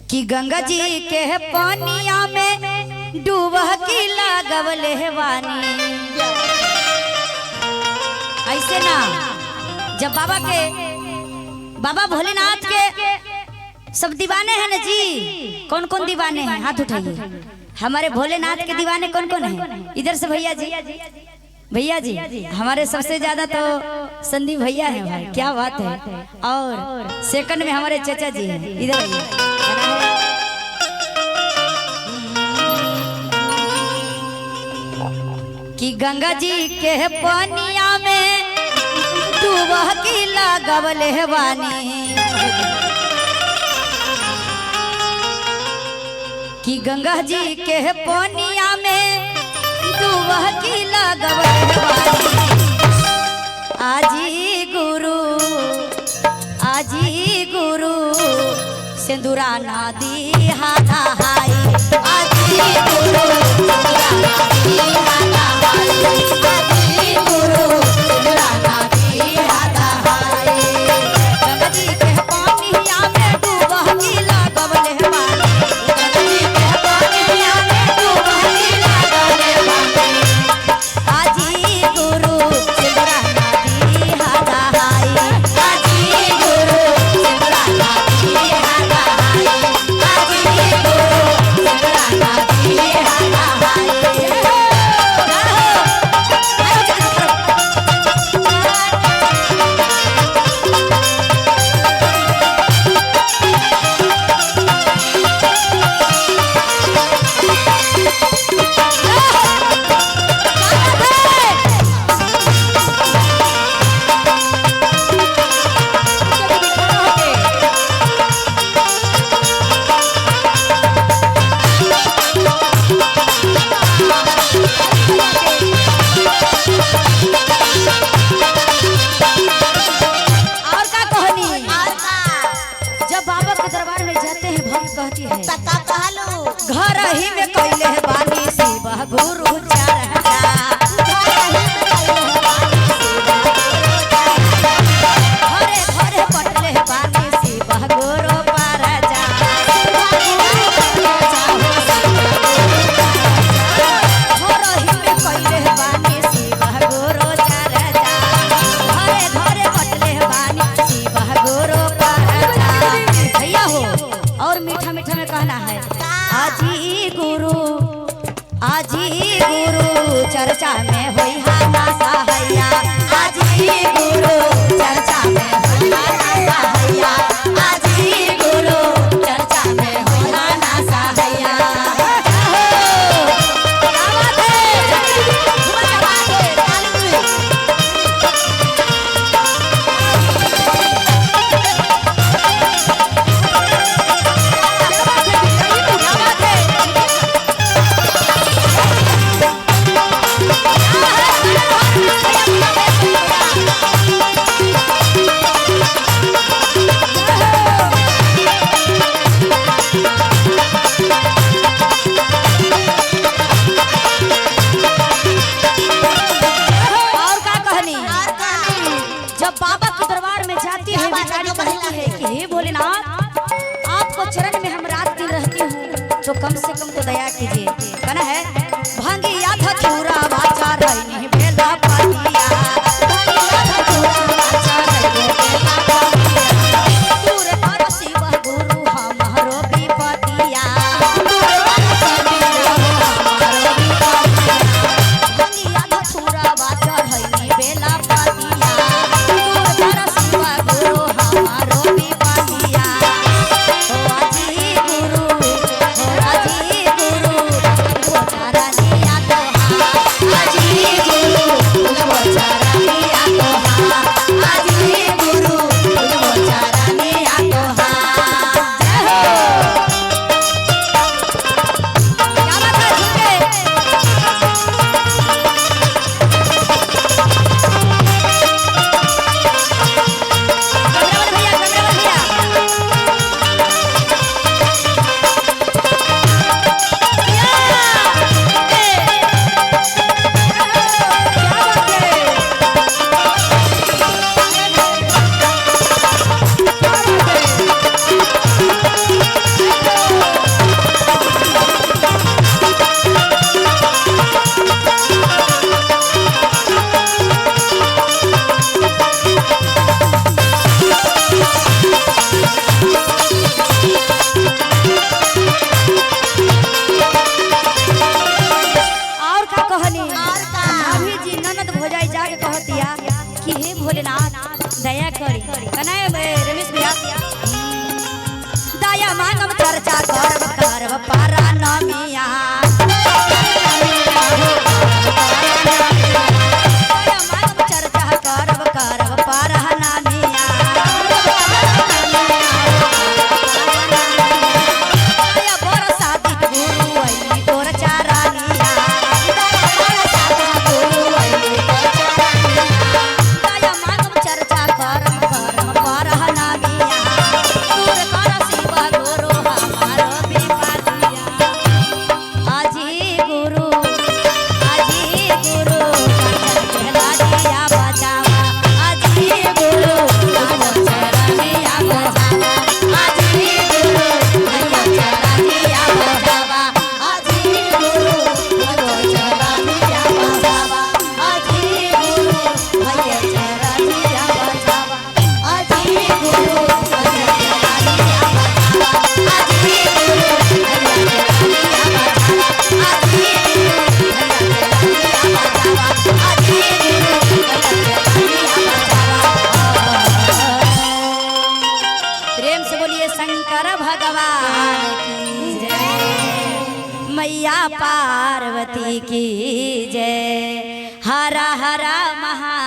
कि गंगा जी के पानिया में डूबकी लागवले वानी। ऐसे ना जब बाबा भोलेनाथ के सब दीवाने हैं ना जी। कौन कौन दीवाने हैं हाथ उठाइए। हमारे भोलेनाथ के दीवाने कौन कौन हैं? इधर से भैया जी हमारे सबसे ज्यादा तो संदीप भैया है भाई, क्या बात है। और सेकंड में हमारे चाचा जी हैं, इधर आइए। कि गंगा जी के पानिया में डूबकी लागवले वानी। कि गंगा जी के पानिया में डूबकी लागवले वानी। आजी गुरु सिंदूरा नदी हाथा हाई। आजी गुरु सिंदूरा नदी हाथा हाई। आजी गुरु सिंदूरा नदी हाथा हाई। गंगा जी के पानिया में डूबकी लागवले वानी। गंगा जी के पानिया में डूबकी लागवले वानी। आजी गुरु सिंदूरा नदी हाथा हाई। आजी गुरु सिंदूरा नदी हाथा हाई। आजी गुरु सिंदूरा नदी हाथा हाई। घर ही में कैले बानी शिव गुरु चरचा। घरे घरे पटले बानी शिव गुरु परजा। घर ही में कैले बानी शिव गुरु चरचा। घरे घरे पटले बानी शिव गुरु परजा। भैया हो और मीठा मीठा में कहना है। आजी गुरु चर्चा में होई हाना सहाया। आजी गुरु चर्चा में होई हाना सहाया। आजी गुरु चर्चा में होई हाना सहाया। तो कम से कम तो दया कीजिए। कहना है भांगिया धतूरा वाचा रही बेला पातिया। भांगिया धतूरा वाचा रही बेला पातिया। दूर पर शिव गुरु हमारो विपतिया। दूर पर शिव गुरु हमारो विपतिया। भांगिया धतूरा वाचा रही बेला पातिया। दूर पर शिव गुरु हमारो विपतिया। आजी गुरु पारा नमिया चर्चा करब करब पारा नमिया बरसाती गुरु अइली तोर चारानिया चर्चा करब करब पारा नमिया दूर कर शिव गुरु हमार विपतिया आजी गुरु लाडिया बजावा आजी गुरु लाडिया बजावा आजी गुरु लाडिया बजावा आजी गुरु लाडिया बजावा आजी गुरु लाडिया बजावा आजी गुरु प्रेम से बोलिए शंकर भगवान की जय मैया पार्वती की जय हरा हरा महा